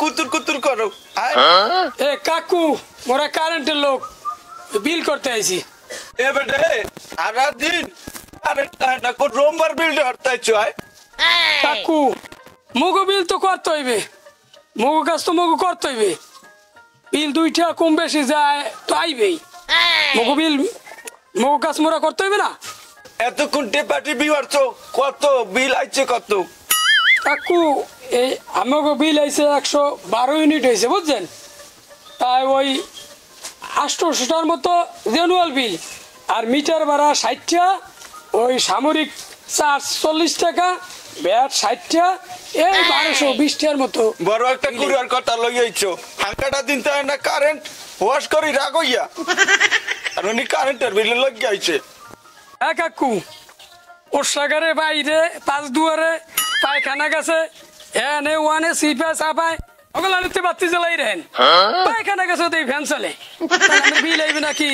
কুতুর কুতুর করো? এ কাকু মোরা কারেন্টের লোক বিল করতে আইছি। এ বেটা সারা দিন কারেন্ট না কোন রোমবার বিল ধরতে চাই। কাকু মগো বিল তো করতে হইবে, মগো কাজ তো মগো করতে হইবে। বিল দুইটা কম বেশি যায় তো আইবেই। মগো বিল মগো কাজ মোরা করতে হইবে না। এতক্ষণ টেপাটি বিবারছো, কত বিল আইছে কত? কাকু এই আমাকে বিল আইছে 112 ইউনিট হয়েছে বুঝছেন। তাই ওই 800টার মতো রেনুয়াল বিল, আর মিটার ভাড়া 60টা, ওই সামরিক চার্জ 40 টাকা, ব্যাট 60টা, এই 1220টার মতো। বড় একটা কুড়ার কথা লইয়াইছো, হাঙ্কাটা দিন তাই না কারেন্ট ওয়াশ করি রাগ হইয়া, আর উনি কারেন্টের বিলে লইয়া আইছে। হ্যাঁ কাকু, ওষাগারে বাইরে পাঁচ দুয়ারে পায়খানা গেছে, এনে ওয়ানে সিপা চাপায় ওগুলো আনতে বাতি জ্বালাই রেন, পায়খানা গেছে তো ফ্যান চলে, বিল আইবে নাকি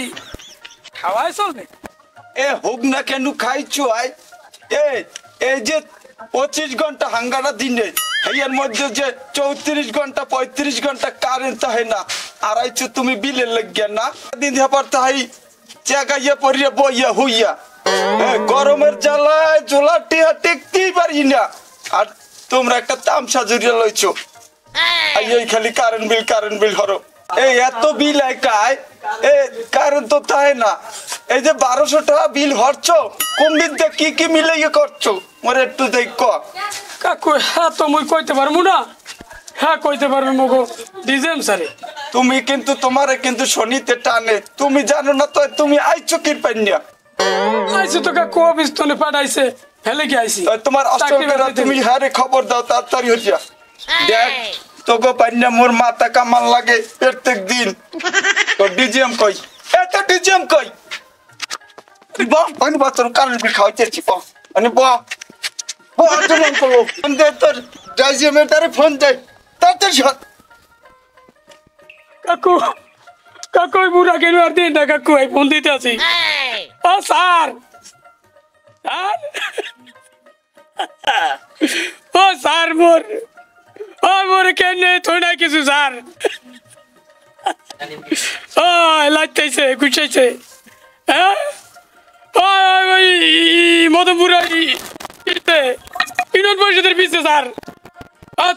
খাওয়াই চলবে? এ হোক না কেন খাইছো আয়। এই যে 25 ঘন্টা হাঙ্গাটা দিনে, এর মধ্যে যে 34 ঘন্টা 35 ঘন্টা কারেন্ট থাকে না, আর আইছো তুমি বিলের লাগিয়া না দিন পর তাই চেকাইয়া পড়িয়া বইয়া হইয়া। গরমের জ্বালায় জোলা টিয়া টেকতেই পারি না, আর তোমরা একটা তামসা জুড়িয়ে লইছো। এই খালি কারেন্ট বিল হরো। এই এত বিল একাই এ কারেন্ট তো তাই না। এই যে 1200 টাকা বিল হরছো, কোন বিদ্যা কি কি মিলাইয়া করছো মোরে একটু দেখো। কাকু হ্যাঁ তো মুই কইতে পারবো না, হ্যাঁ কইতে পারবে মগো ডিজেম স্যারে। তুমি কিন্তু তোমারে কিন্তু শনিতে টানে, তুমি জানো না তো তুমি আইছো কি পাইনা। আইছো তো কাকু অফিস তলে পাঠাইছে, হেলে কি আইছি তোমার অষ্টকেরা তুমি হারে খবর দাও তাড়াতাড়ি হইয়া। দেখ তোগো পাইনা মোর মাথা কামাল লাগে প্রত্যেক দিন। তো ডিজিএম কই, এত ডিজিএম কই বাহ পানি বাতর কারেন্ট বিল খাইতেছি বাহ মানে বাহ বাহ তুমি করো দে তোর ডিজিএমের তারে ফোন দে তাড়াতাড়ি শট। কাকু কাকু ওই বুড়া কেন আর দিন না কাকু, এই ফোন দিতে আছি। ও স্যার ও স্যার মোর কেন তো না কিছু স্যার। ও লাগতেছে গুছাইছে, হ্যাঁ ওই মধুপুরা ইউনিয়ন পরিষদের পিছিয়ে স্যার।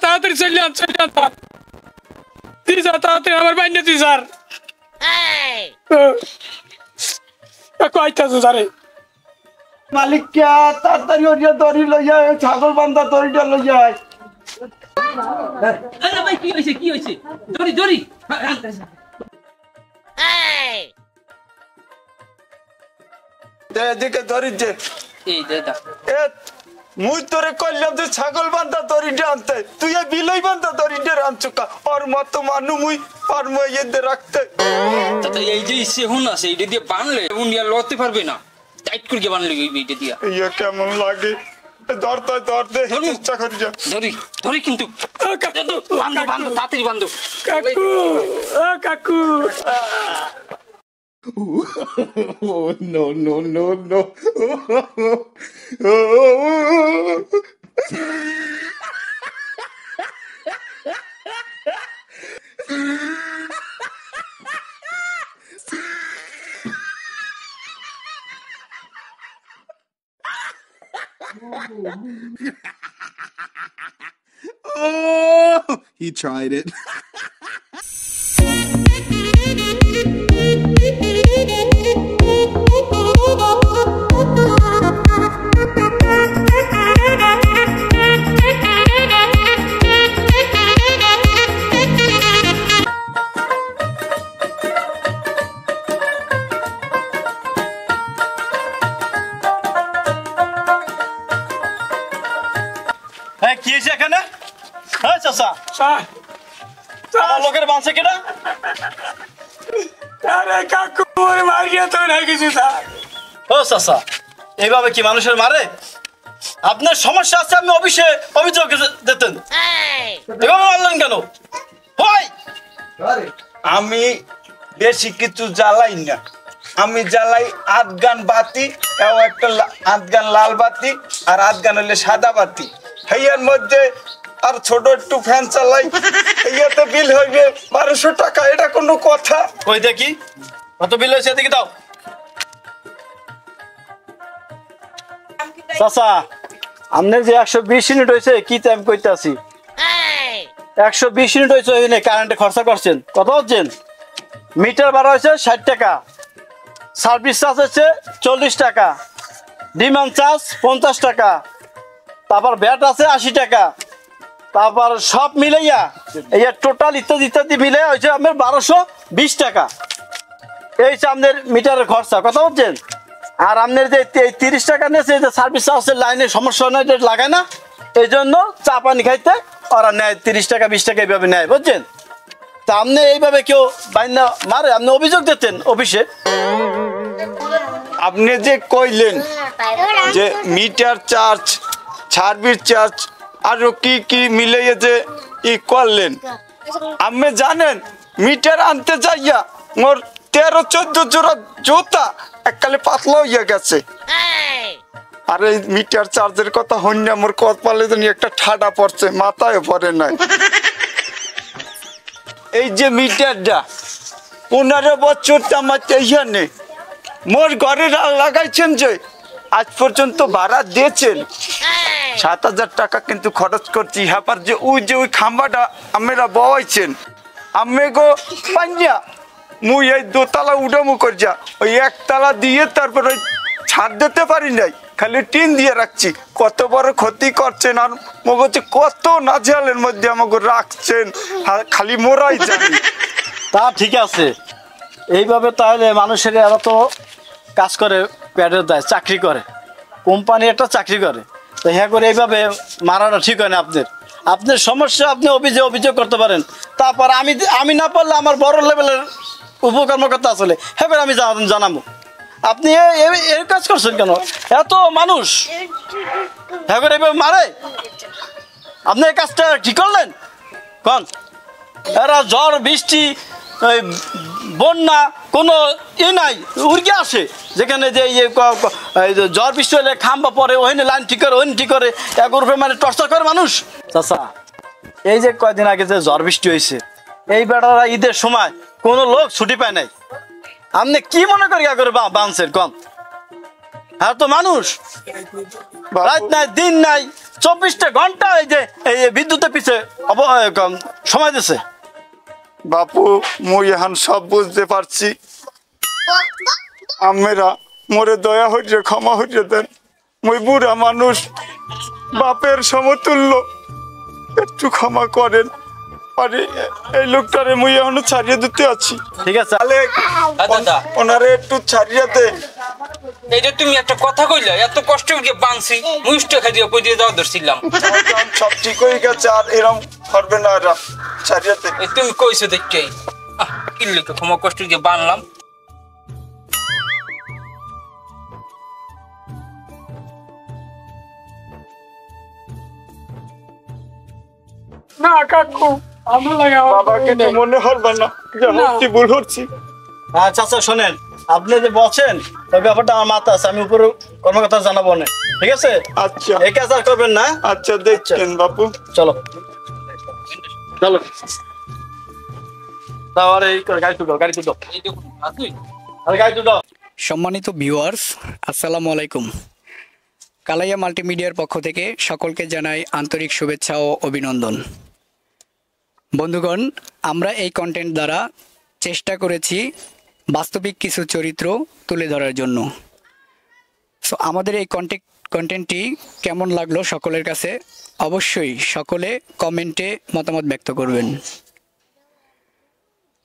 তাড়াতাড়ি চলে আন স্যার, তাড়াতাড়ি আমার বাইন তুই স্যার। কাকু আইতাছে স্যারে। মালিক কে তাড়াতাড়ি ওরিয়া দড়ি লই যায়, ছাগল বান্ধা দড়িটা লই যায়। আরে ভাই কি হইছে দড়ি দে দিকে দড়ি দে। এই দাদা এ মুই তোরে কইলাম যে ছাগল বান্ধা দড়িটা আনতে, তুই এই বিলই বান্ধা দড়িটা আনছো কা? ওর মতো মানু মুই পারমু এতে রাখতে। দাদা এই যে ইসে হুন আছে এইটা দিয়ে বানলে উনিয়া লড়তে পারবে না, টাইট করে বানলে এই এইটা দিয়া। ইয়া কেমন লাগে, ধর দে চেষ্টা করি যা। ধরি কিন্তু বান্ধো তাড়াতাড়ি বান্ধো। কাকু ও কাকু Oh no. Oh, he tried it. কি হয়েছে এখানে? হ্যাঁ চাচা, আমার লোকের বাঁচে কিনা? আরে কাকু ওরে মারিয়া তো না কিছু স্যার। ও চাচা, এইভাবে কি মানুষের মারে? আপনার সমস্যা আছে, আপনি অফিসে অভিযোগ দিতেন, এভাবে মারলেন কেন? আমি বেশি কিছু জ্বালাই না, আমি জ্বালাই আধগান বাতি, একটা আধগান লাল বাতি আর আধগান হলে সাদা বাতি। হেয়ার মধ্যে আর ছোট একটু ফ্যান চালাই ইয়াতে বিল হইবে 1200 টাকা, এটা কোনো কথা? কই দেখি কত বিল হয়েছে, দেখি দাও। চাচা আপনার যে 120 ইউনিট হয়েছে কি টাইম কইতে আছি, 120 ইউনিট হয়েছে ওইখানে কারেন্টে খরচা করছেন কত হচ্ছেন? মিটার ভাড়া হয়েছে 60 টাকা, সার্ভিস চার্জ হচ্ছে 40 টাকা, ডিমান্ড চার্জ 50 টাকা, তারপর ভ্যাট আছে 80 টাকা, তারপর সব মিলাইয়া এই টোটাল ইত্যাদি ইত্যাদি মিলে হয়েছে আপনার 1220 টাকা। এই হচ্ছে আপনার মিটারের খরচা, কথা বলছেন? আর আপনার যে 30 টাকা নিয়েছে যে সার্ভিস চার্জের লাইনে সমস্যা নয়, এটা লাগায় না, এই জন্য চা পানি খাইতে ওরা নেয় 30 টাকা 20 টাকা এইভাবে নেয়, বুঝছেন? তা আপনি এইভাবে কেউ বাইনা মারে, আপনি অভিযোগ দিতেন অফিসে। আপনি যে কইলেন যে মিটার চার্জ, সার্ভিস চার্জ আরো কি কি মিলিয়ে যে ই করলেন, আপনি জানেন মিটার আনতে যাইয়া মোর 13-14 জোড়া জুতা এককালে পাতলা হইয়া গেছে। আর এই মিটার চার্জের কথা হইনা মোর কপালে জানি একটা ঠাডা পড়ছে, মাথায় পড়ে নাই। এই যে মিটারটা 15 বছর তামাতে ইহানে মোর ঘরে লাগাইছেন, যে আজ পর্যন্ত ভাড়া দিয়েছেন 7,000 টাকা কিন্তু খরচ করছি। হ্যাপার যে ওই খাম্বাটা আমরা বওয়াইছেন, আমি গো পাঞ্জা মুই এই দোতলা উডামু করছা, ওই একতলা দিয়ে তারপর ওই ছাড় দিতে পারি নাই, খালি টিন দিয়ে রাখছি। কত বড় ক্ষতি করছেন, আর মগজে কত নাজেহালের মধ্যে আমাকে রাখছেন, খালি মোরাই জানি। তা ঠিক আছে, এইভাবে তাহলে মানুষের এরা তো কাজ করে, পেটের দায়, চাকরি করে, কোম্পানি একটা চাকরি করে, তো হ্যাঁ করে এইভাবে মারাটা ঠিক হয় না। আপনার সমস্যা আপনি অভিযোগ করতে পারেন। তারপর আমি না পারলে আমার বড় লেভেলের উপকর্মকর্তা আসলে হ্যাঁ করে আমি জানাবো। আপনি এর কাজ করছেন কেন? এত মানুষ হ্যাঁ করে এইভাবে মারে, আপনি এই কাজটা কি করলেন? কন এরা ঝড় বৃষ্টি বন্যা কোনো নাই, উড়কে আসে, যেখানে যে ঝড় বৃষ্টি হলে খাম্বা পরে ওখানে লাইন ঠিক করে, ওখানে ঠিক করে, এক রূপে মানে টর্চার করে মানুষ। চাচা এই যে কয়দিন আগে যে ঝড় বৃষ্টি হয়েছে, এই বেড়ারা ঈদের সময় কোনো লোক ছুটি পায় নাই, আপনি কি মনে করি করে বাঁধছেন কম? হ্যাঁ তো মানুষ রাত নাই দিন নাই 24টা ঘন্টা এই যে এই বিদ্যুতের পিছে সময় দিছে। বাপু মুই এখন সব বুঝতে পারছি, আমরা মোরে দয়া হইরে ক্ষমা হইরে দেন। মুই বুড়া মানুষ, বাপের সমতুল্য, একটু ক্ষমা করেন। আরে এই লোকটারে মুই এখনো ছাড়িয়ে দিতে আছি। ঠিক আছে তাহলে দাদা ওনারে একটু ছাড়িয়ে দে। এই যে তুমি একটা কথা কইলা, এত কষ্ট করে বানছি, মুষ্টি খাই দিয়ে কই দিয়ে যাওয়া ধরছিলাম, সব ঠিক হয়ে গেছে, আর এরম করবে না, এরা ছাড়িয়ে দে। এই তুমি কইছো দেখতেই কি লিখে ক্ষমা কষ্ট দিয়ে বানলাম। না কাকু, আমরা লাগে বাবাকে তো মনে হবে না যে হচ্ছি ভুল হচ্ছি। আচ্ছা আচ্ছা শোনেন, আপনি যে বলছেন ওই ব্যাপারটা আমার মাথা আছে, আমি উপরে কর্মকর্তা জানাবো না, ঠিক আছে? আচ্ছা এই কাজ আর করবেন না। আচ্ছা দেখছেন বাপু, চলো চলো তাহলে গাড়ি তুলো এই দেখুন তুই আর গাড়ি তুলো। সম্মানিত ভিউয়ার্স, আসসালামু আলাইকুম। কালাইয়া মাল্টিমিডিয়ার পক্ষ থেকে সকলকে জানাই আন্তরিক শুভেচ্ছা ও অভিনন্দন। বন্ধুগণ, আমরা এই কন্টেন্ট দ্বারা চেষ্টা করেছি বাস্তবিক কিছু চরিত্র তুলে ধরার জন্য। সো আমাদের এই কন্টেন্টটি কেমন লাগলো সকলের কাছে অবশ্যই সকলে কমেন্টে মতামত ব্যক্ত করবেন।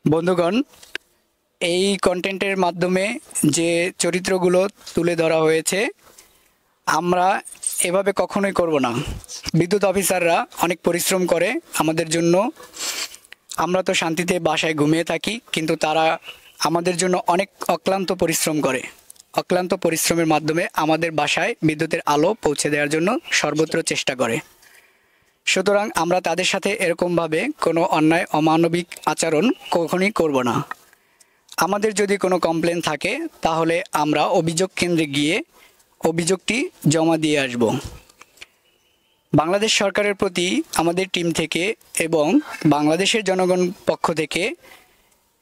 বন্ধুগণ, এই কন্টেন্টের মাধ্যমে যে চরিত্রগুলো তুলে ধরা হয়েছে আমরা এভাবে কখনোই করব না। বিদ্যুৎ অফিসাররা অনেক পরিশ্রম করে আমাদের জন্য, আমরা তো শান্তিতে বাসায় ঘুমিয়ে থাকি, কিন্তু তারা আমাদের জন্য অনেক অক্লান্ত পরিশ্রম করে। অক্লান্ত পরিশ্রমের মাধ্যমে আমাদের বাসায় বিদ্যুতের আলো পৌঁছে দেওয়ার জন্য সর্বত্র চেষ্টা করে। সুতরাং আমরা তাদের সাথে এরকমভাবে কোনো অন্যায় অমানবিক আচরণ কখনোই করব না। আমাদের যদি কোনো কমপ্লেন থাকে তাহলে আমরা অভিযোগ কেন্দ্রে গিয়ে অভিযোগটি জমা দিয়ে আসব। বাংলাদেশ সরকারের প্রতি আমাদের টিম থেকে এবং বাংলাদেশের জনগণ পক্ষ থেকে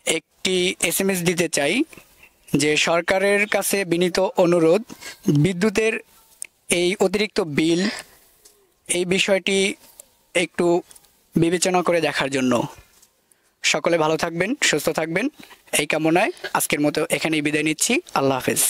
একটি এসএমএস দিতে চাই যে সরকারের কাছে বিনীত অনুরোধ, বিদ্যুতের এই অতিরিক্ত বিল এই বিষয়টি একটু বিবেচনা করে দেখার জন্য। সকলে ভালো থাকবেন, সুস্থ থাকবেন এই কামনায় আজকের মতো এখানেই বিদায় নিচ্ছি। আল্লাহ হাফেজ।